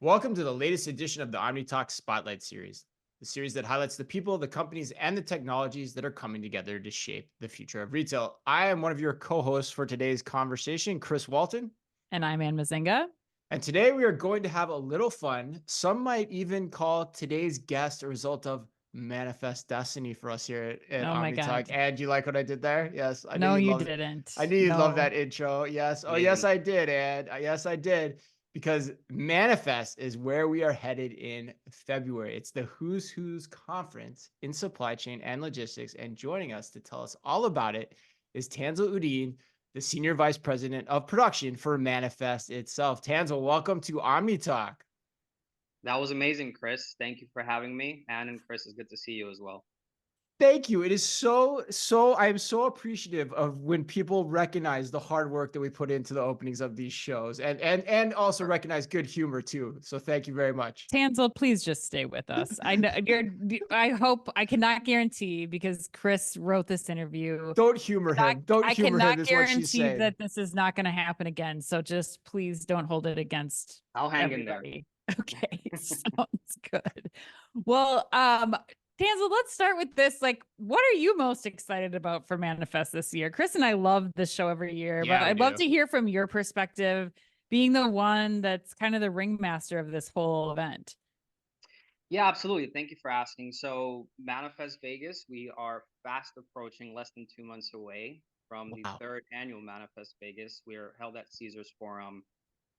Welcome to the latest edition of the OmniTalk Spotlight Series, the series that highlights the people, the companies, and the technologies that are coming together to shape the future of retail. I am one of your co-hosts for today's conversation, Chris Walton. And I'm Ann Mazinga. And today we are going to have a little fun. Some might even call today's guest a result of manifest destiny for us here at Oh my OmniTalk. God. And do you like what I did there? Yes, I knew No, you'd you love it. didn't. I knew you'd love No. that intro. Yes. Oh, yes, Amazing. I did. And yes, I did. Because Manifest is where we are headed in February. It's the Who's Who's conference in supply chain and logistics. And joining us to tell us all about it is Tanzil Uddin, the Senior Vice President of Production for Manifest itself. Tanzil, welcome to OmniTalk. That was amazing, Chris. Thank you for having me. Ann and Chris, it's good to see you as well. Thank you. It is so I am so appreciative of when people recognize the hard work that we put into the openings of these shows and also recognize good humor too. So thank you very much. Tanzil, please just stay with us. I know I hope I cannot guarantee because Chris wrote this interview. Don't humor him. Don't I humor cannot him is what she's guarantee saying. that this is not going to happen again. So just please don't hold it against I'll hang everybody. Okay. Sounds good. Well, Tanzil, let's start with this. Like, what are you most excited about for Manifest this year? Chris and I love this show every year, Yeah, but we I'd love do. to hear from your perspective, being the one that's kind of the ringmaster of this whole event. Yeah, absolutely. Thank you for asking. So, Manifest Vegas, we are fast approaching, less than 2 months away from the Wow. third annual Manifest Vegas. We are held at Caesars Forum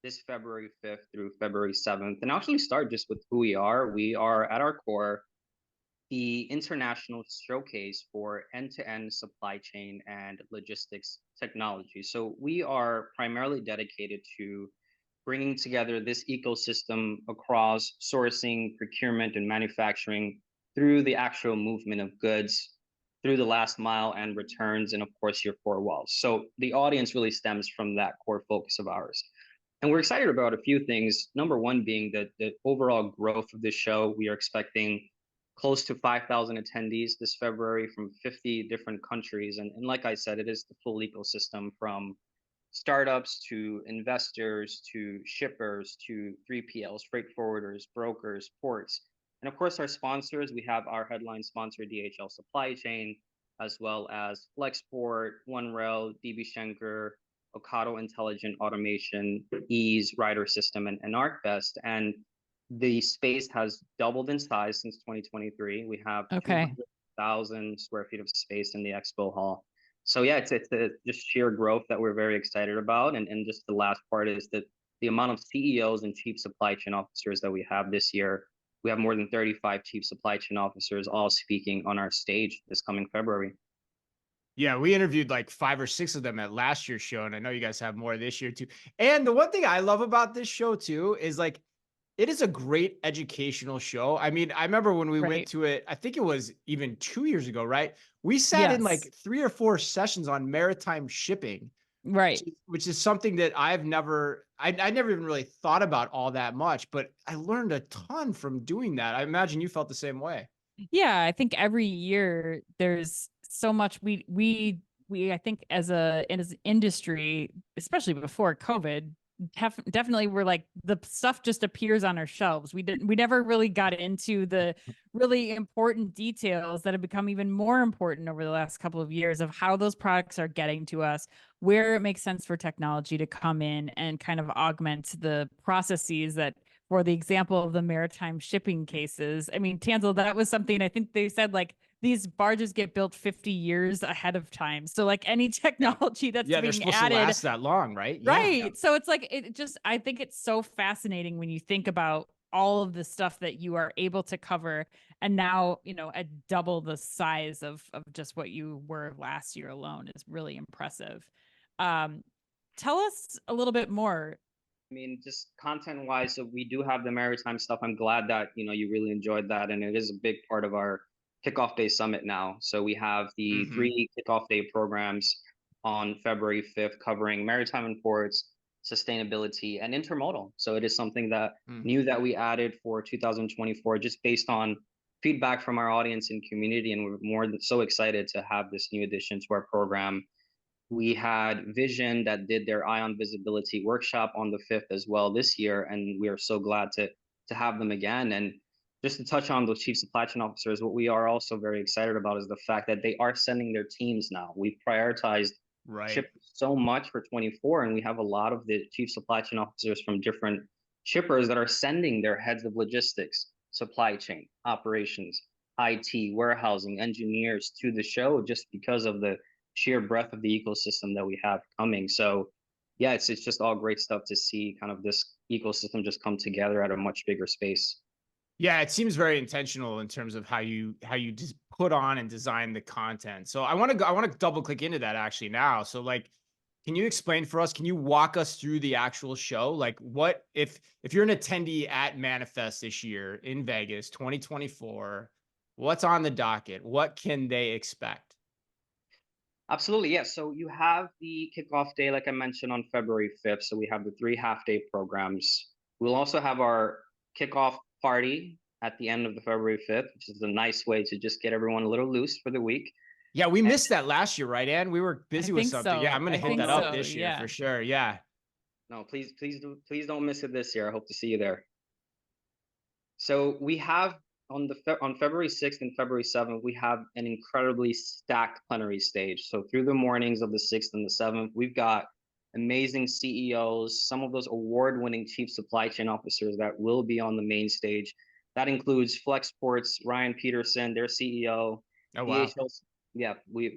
this February 5th through February 7th. And I'll actually start just with who we are. We are, at our core, the international showcase for end-to-end supply chain and logistics technology. So we are primarily dedicated to bringing together this ecosystem across sourcing, procurement, and manufacturing through the actual movement of goods, through the last mile and returns, and of course your four walls. So the audience really stems from that core focus of ours. And we're excited about a few things. Number one being that the overall growth of this show. We are expecting close to 5,000 attendees this February from 50 different countries. And like I said, it is the full ecosystem from startups to investors to shippers to 3PLs, freight forwarders, brokers, ports. And of course, our sponsors, we have our headline sponsor, DHL Supply Chain, as well as Flexport, OneRail, DB Schenker, Ocado Intelligent Automation, Ease, Rider System, and ArcBest. And the space has doubled in size since 2023. We have 200,000 square feet of space in the expo hall. So yeah, it's just sheer growth that we're very excited about. And just the last part is that the amount of CEOs and chief supply chain officers that we have this year, we have more than 35 chief supply chain officers all speaking on our stage this coming February. Yeah, we interviewed like 5 or 6 of them at last year's show, and I know you guys have more this year too. And the one thing I love about this show too is like it is a great educational show. I mean, I remember when we went to it, I think it was even 2 years ago, right? We sat in like 3 or 4 sessions on maritime shipping, Right. which is something that I never even really thought about all that much, but I learned a ton from doing that. I imagine you felt the same way. Yeah, I think every year there's so much we I think as an industry, especially before COVID, definitely we're like the stuff just appears on our shelves. We never really got into the really important details that have become even more important over the last couple of years of how those products are getting to us, where it makes sense for technology to come in and kind of augment the processes that, for the example of the maritime shipping cases. I mean, Tanzil, that was something I think they said like these barges get built 50 years ahead of time. So like any technology that's they're being supposed added, to last that long, right? right. Yeah. So it's like I think it's so fascinating when you think about all of the stuff that you are able to cover, and now at double the size of just what you were last year alone is really impressive. Tell us a little bit more. I mean, just content wise, so we do have the maritime stuff. I'm glad that you really enjoyed that, and it is a big part of our kickoff day summit now. So we have the 3 kickoff day programs on February 5th covering maritime and ports, sustainability, and intermodal. So it is something that new that we added for 2024, just based on feedback from our audience and community, and we're more than so excited to have this new addition to our program. We had Vision that did their Ion Visibility workshop on the 5th as well this year, and we are so glad to have them again. And just to touch on those chief supply chain officers, what we are also very excited about is the fact that they are sending their teams now. We've prioritized Right. ship so much for 24, and we have a lot of the chief supply chain officers from different shippers that are sending their heads of logistics, supply chain, operations, IT, warehousing, engineers to the show just because of the sheer breadth of the ecosystem that we have coming. So yeah, it's just all great stuff to see kind of this ecosystem just come together at a much bigger space. Yeah, it seems very intentional in terms of how you just put on and design the content. So I want to double click into that actually now. So like, can you explain for us? Can you walk us through the actual show? Like, what if you're an attendee at Manifest this year in Vegas 2024? What's on the docket? What can they expect? Absolutely, yes. So you have the kickoff day, like I mentioned, on February 5th. So we have the 3 half-day programs. We'll also have our kickoff party at the end of the February 5th, which is a nice way to just get everyone a little loose for the week. Yeah, we And missed that last year, right, Ann? We were I busy with think something. Yeah, so. I'm gonna I hit think that up so. this year Yeah. for sure. Yeah. no, please don't miss it this year. I hope to see you there. So we have on February 6th and February 7th, we have an incredibly stacked plenary stage. So through the mornings of the 6th and the 7th, we've got amazing CEOs, some of those award-winning chief supply chain officers that will be on the main stage. That includes Flexport's Ryan Peterson, their CEO, Oh wow. DHL. Yeah, we're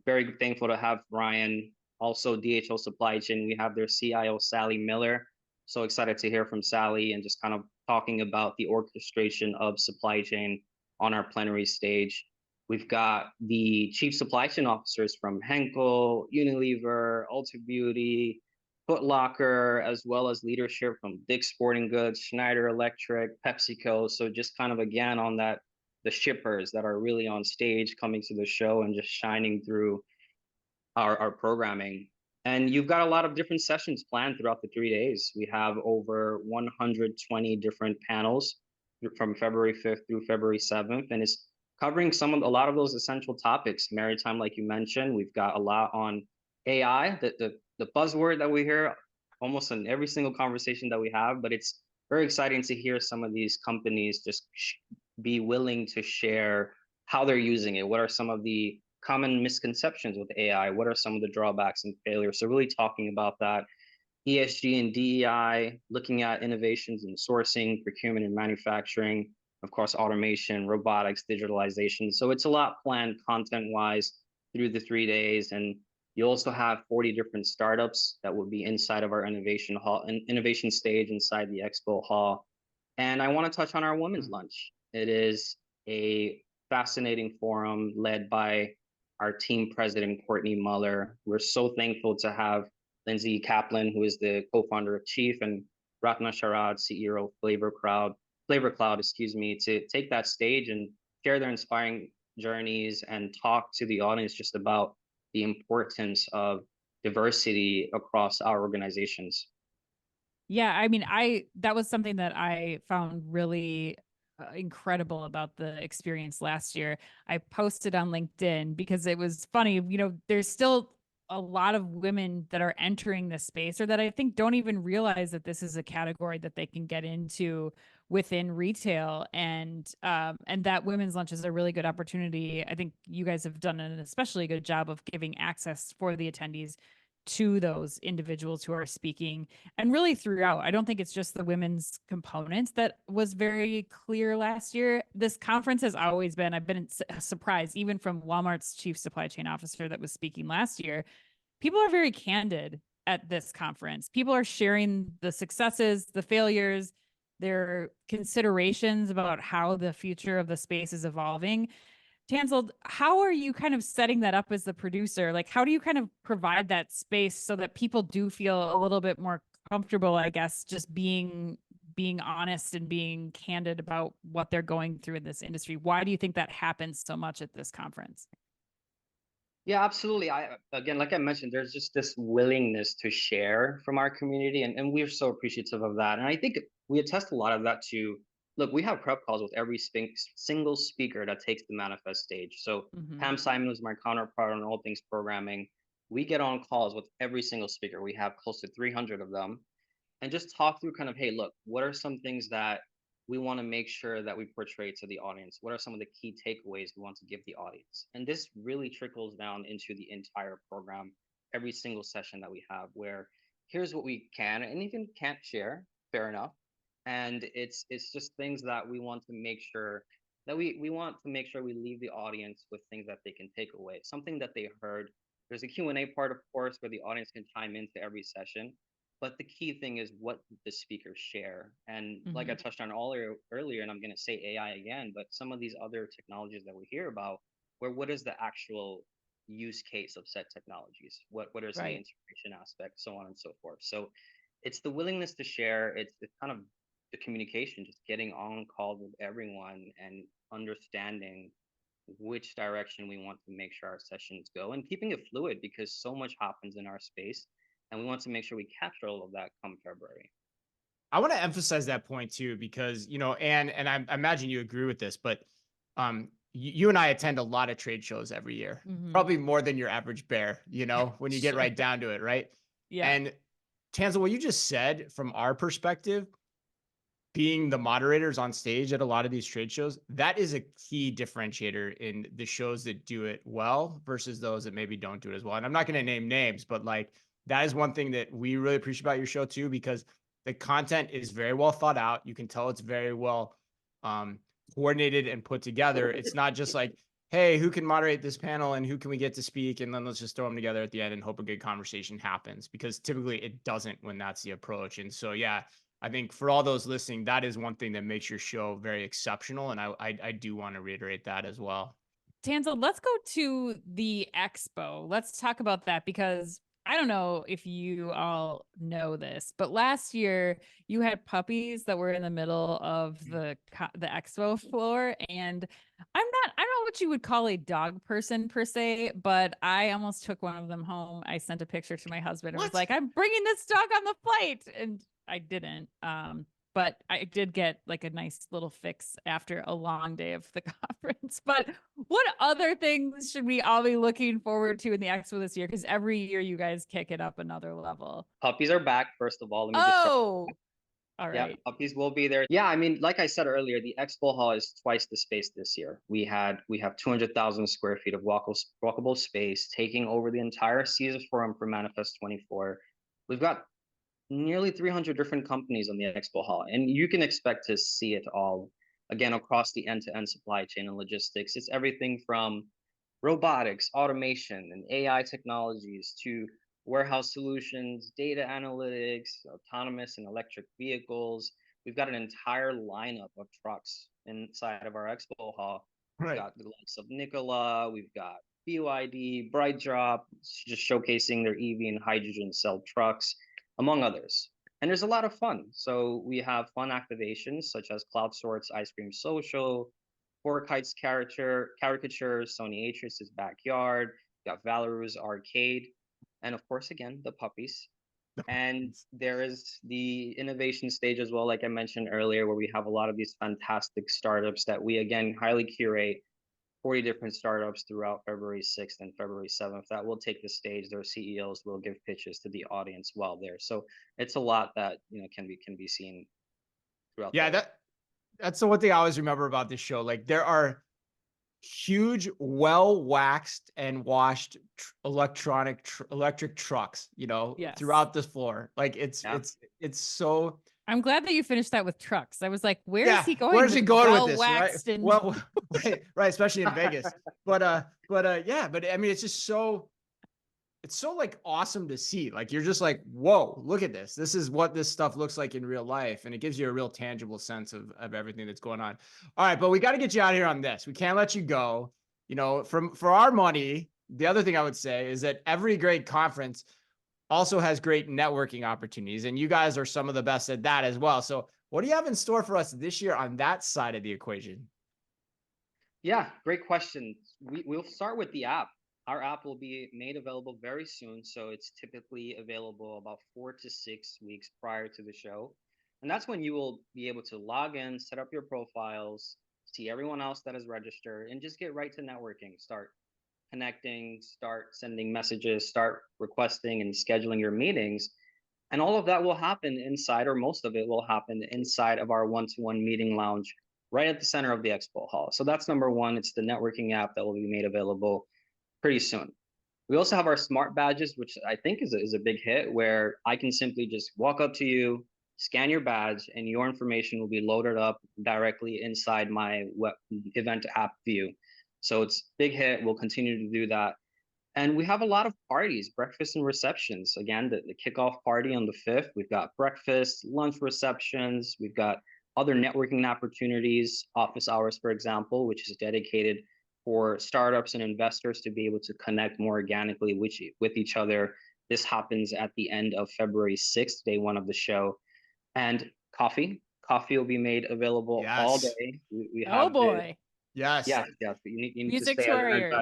very thankful to have Ryan. Also, DHL Supply Chain, we have their CIO, Sally Miller. So excited to hear from Sally and just kind of talking about the orchestration of supply chain on our plenary stage. We've got the chief supply chain officers from Henkel, Unilever, Ulta Beauty, Foot Locker, as well as leadership from Dick's Sporting Goods, Schneider Electric, PepsiCo. So just kind of again on that, the shippers that are really on stage coming to the show and just shining through our programming. And you've got a lot of different sessions planned throughout the 3 days. We have over 120 different panels from February 5th through February 7th, and it's covering a lot of those essential topics. Maritime, like you mentioned, we've got a lot on AI, the buzzword that we hear almost in every single conversation that we have, but it's very exciting to hear some of these companies just be willing to share how they're using it. What are some of the common misconceptions with AI? What are some of the drawbacks and failures? So really talking about that. ESG and DEI, looking at innovations in sourcing, procurement and manufacturing, of course, automation, robotics, digitalization. So it's a lot planned content-wise through the 3 days. And you also have 40 different startups that will be inside of our innovation hall, an innovation stage inside the expo hall. And I want to touch on our women's lunch. It is a fascinating forum led by our team president, Courtney Muller. We're so thankful to have Lindsay Kaplan, who is the co-founder of Chief, and Ratna Sharad, CEO of Flavor Cloud, excuse me, to take that stage and share their inspiring journeys and talk to the audience just about the importance of diversity across our organizations. Yeah, I mean, that was something that I found really incredible about the experience last year. I posted on LinkedIn because it was funny, there's still a lot of women that are entering this space or that I think don't even realize that this is a category that they can get into within retail, and that women's lunch is a really good opportunity. I think you guys have done an especially good job of giving access for the attendees to those individuals who are speaking, and really throughout. I don't think it's just the women's component that was very clear last year. This conference has always been, I've been surprised, even from Walmart's chief supply chain officer that was speaking last year, people are very candid at this conference. People are sharing the successes, the failures, their considerations about how the future of the space is evolving. Tanzil, how are you kind of setting that up as the producer? Like, how do you kind of provide that space so that people do feel a little bit more comfortable, I guess, just being honest and being candid about what they're going through in this industry? Why do you think that happens so much at this conference? Yeah, absolutely. Again, like I mentioned, there's just this willingness to share from our community, and we're so appreciative of that. And I think we attest a lot of that to, look, we have prep calls with every single speaker that takes the manifest stage. So Mm-hmm. Pam Simon was my counterpart on all things programming. we get on calls with every single speaker. We have close to 300 of them, and just talk through kind of, hey, look, what are some things that we want to make sure that we portray to the audience? What are some of the key takeaways we want to give the audience? And this really trickles down into the entire program, every single session that we have, where here's what we can and even can't share, fair enough. And it's just things that we want to make sure that we want to make sure we leave the audience with things that they can take away, something that they heard. There's a Q&A part, of course, where the audience can chime into every session, but the key thing is what the speakers share. And like I touched on earlier, and I'm going to say AI again, but some of these other technologies that we hear about, where what is the actual use case of said technologies? What is the Right. integration aspect, so on and so forth. So it's the willingness to share. It's kind of the communication, just getting on call with everyone and understanding which direction we want to make sure our sessions go, and keeping it fluid because so much happens in our space, and we want to make sure we capture all of that come February. I want to emphasize that point too, because, and I imagine you agree with this, but you and I attend a lot of trade shows every year, probably more than your average bear, when you get Sure. right down to it, right? Yeah. And Tanzil, what you just said from our perspective, being the moderators on stage at a lot of these trade shows, that is a key differentiator in the shows that do it well versus those that maybe don't do it as well. And I'm not going to name names, but like that is one thing that we really appreciate about your show too, because the content is very well thought out. You can tell it's very well coordinated and put together. It's not just like, hey, who can moderate this panel and who can we get to speak? And then let's just throw them together at the end and hope a good conversation happens, because typically it doesn't when that's the approach. And so, yeah, I think for all those listening, that is one thing that makes your show very exceptional. And I do want to reiterate that as well. Tanzil, let's go to the expo. Let's talk about that, because I don't know if you all know this, but last year you had puppies that were in the middle of the expo floor, and I don't know what you would call a dog person per se, but I almost took one of them home. I sent a picture to my husband and was like, "I'm bringing this dog on the flight," and I didn't. But I did get like a nice little fix after a long day of the conference. But what other things should we all be looking forward to in the expo this year? Because every year you guys kick it up another level. Puppies are back, first of all. Let me just start. Oh, all Yeah, right. puppies will be there. Yeah, I mean, like I said earlier, the expo hall is twice the space this year. We have 200,000 square feet of walkable space, taking over the entire Caesars Forum for Manifest 24. We've got nearly 300 different companies on the expo hall, and you can expect to see it all again across the end-to-end supply chain and logistics. It's everything from robotics, automation, and AI technologies to warehouse solutions, data analytics, autonomous and electric vehicles. We've got an entire lineup of trucks inside of our expo hall. We've Right. got the likes of Nikola, we've got BYD, BrightDrop, just showcasing their EV and hydrogen cell trucks, among others. And there's a lot of fun. So we have fun activations such as Cloud Sort's Ice Cream Social, Four Kites caricatures, Sony Atrius's backyard, got Valeru's arcade, and of course, again, the puppies. And there is the innovation stage as well, like I mentioned earlier, where we have a lot of these fantastic startups that we again highly curate. 40 different startups throughout February 6th and February 7th that will take the stage. Their CEOs will give pitches to the audience while there. So it's a lot that can be seen throughout Yeah, the that's the one thing I always remember about this show. Like there are huge, well waxed and washed electric trucks, Yes. throughout this floor. Like it's so. I'm glad that you finished that with trucks. I was like, where is Yeah, he going? where's he going with this, right? Waxed and Well, right, especially in Vegas. Yeah, but I mean, it's just so. It's so like awesome to see. Like you're just like, whoa, look at this. This is what this stuff looks like in real life. And it gives you a real tangible sense of everything that's going on. All right, but we got to get you out of here on this. We can't let you go. For our money, the other thing I would say is that every great conference also has great networking opportunities. And you guys are some of the best at that as well. So what do you have in store for us this year on that side of the equation? Yeah, great question. We'll start with the app. Our app will be made available very soon. So it's typically available about 4 to 6 weeks prior to the show. And that's when you will be able to log in, set up your profiles, see everyone else that is registered, and just get right to networking. Start connecting, start sending messages, start requesting and scheduling your meetings. And all of that will happen inside, or most of it will happen inside of our one-to-one meeting lounge right at the center of the expo hall. So that's number one. It's the networking app that will be made available pretty soon. We also have our smart badges, which I think is a big hit, where I can simply just walk up to you, scan your badge, and your information will be loaded up directly inside my event app view. So it's big hit. We'll continue to do that. And we have a lot of parties, breakfast and receptions. Again, the kickoff party on the 5th, we've got breakfast, lunch receptions, we've got other networking opportunities, office hours, for example, which is dedicated for startups and investors to be able to connect more organically with each other. This happens at the end of February 6th, day one of the show. And coffee will be made available all day. We have oh boy. Yes. Yes. You need Music to stay warriors.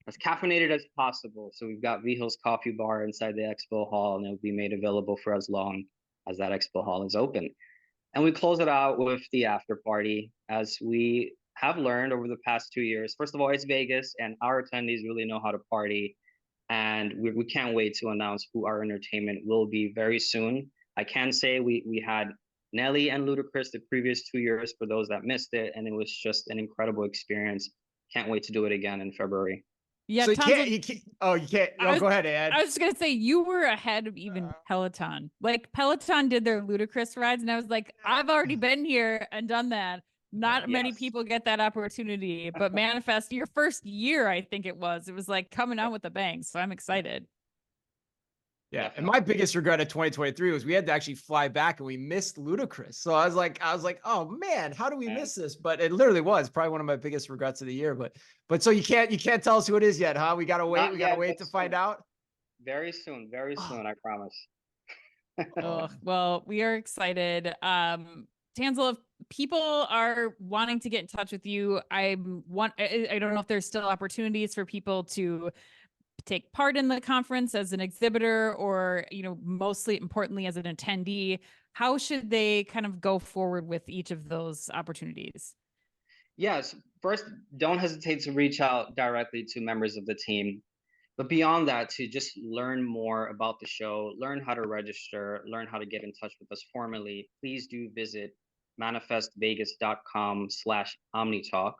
as caffeinated as possible. So we've got Vihil's Coffee Bar inside the expo hall, and it'll be made available for as long as that expo hall is open. And we close it out with the after party, as we have learned over the past 2 years. First of all, it's Vegas, and our attendees really know how to party. And we can't wait to announce who our entertainment will be very soon. I can say we had Nelly and Ludacris the previous 2 years for those that missed it, and it was just an incredible experience. Can't wait to do it again in February. Yeah, So you can't. Oh, you can't. Oh, go ahead, Ed. I was just gonna say you were ahead of even Peloton. Like Peloton did their ludicrous rides, and I was like, I've already been here and done that. Not many people get that opportunity, but Manifest, your first year, I think it was like coming out with a bang. So I'm excited. Yeah. Definitely. And my biggest regret of 2023 was we had to actually fly back and we missed Ludacris. So I was like, oh man, how do we miss this? But it literally was probably one of my biggest regrets of the year. But so you can't tell us who it is yet, huh? We gotta wait. We gotta wait to find out. Very soon, I promise. Oh, well, we are excited. Tanzil, if people are wanting to get in touch with you, I don't know if there's still opportunities for people to take part in the conference as an exhibitor, or, mostly importantly as an attendee. How should they kind of go forward with each of those opportunities? Yes, first, don't hesitate to reach out directly to members of the team. But beyond that, to just learn more about the show, learn how to register, learn how to get in touch with us formally, please do visit manifestvegas.com/OmniTalk.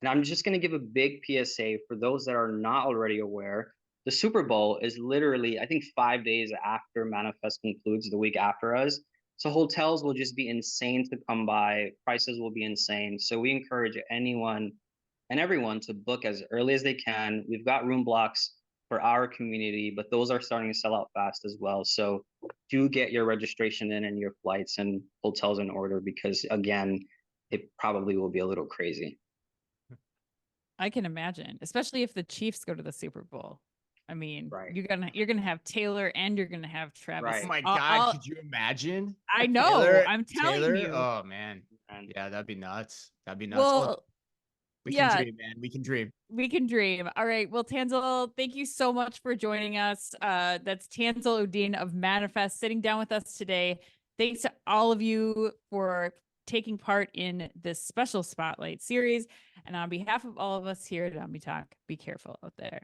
And I'm just going to give a big PSA for those that are not already aware. The Super Bowl is literally, I think, 5 days after Manifest concludes, the week after us. So hotels will just be insane to come by. Prices will be insane. So we encourage anyone and everyone to book as early as they can. We've got room blocks for our community, but those are starting to sell out fast as well. So do get your registration in and your flights and hotels in order, because again, it probably will be a little crazy. I can imagine, especially if the Chiefs go to the Super Bowl. I mean, right. you're gonna have Taylor and you're gonna have Travis. Right. Oh my God, could you imagine? I know. Taylor, I'm telling you. Oh man. Yeah, that'd be nuts. That'd be nuts. Well, we can dream, man. We can dream. We can dream. All right. Well, Tanzil, thank you so much for joining us. That's Tanzil Uddin of Manifest sitting down with us today. Thanks to all of you for taking part in this special spotlight series. And on behalf of all of us here at OmniTalk, be careful out there.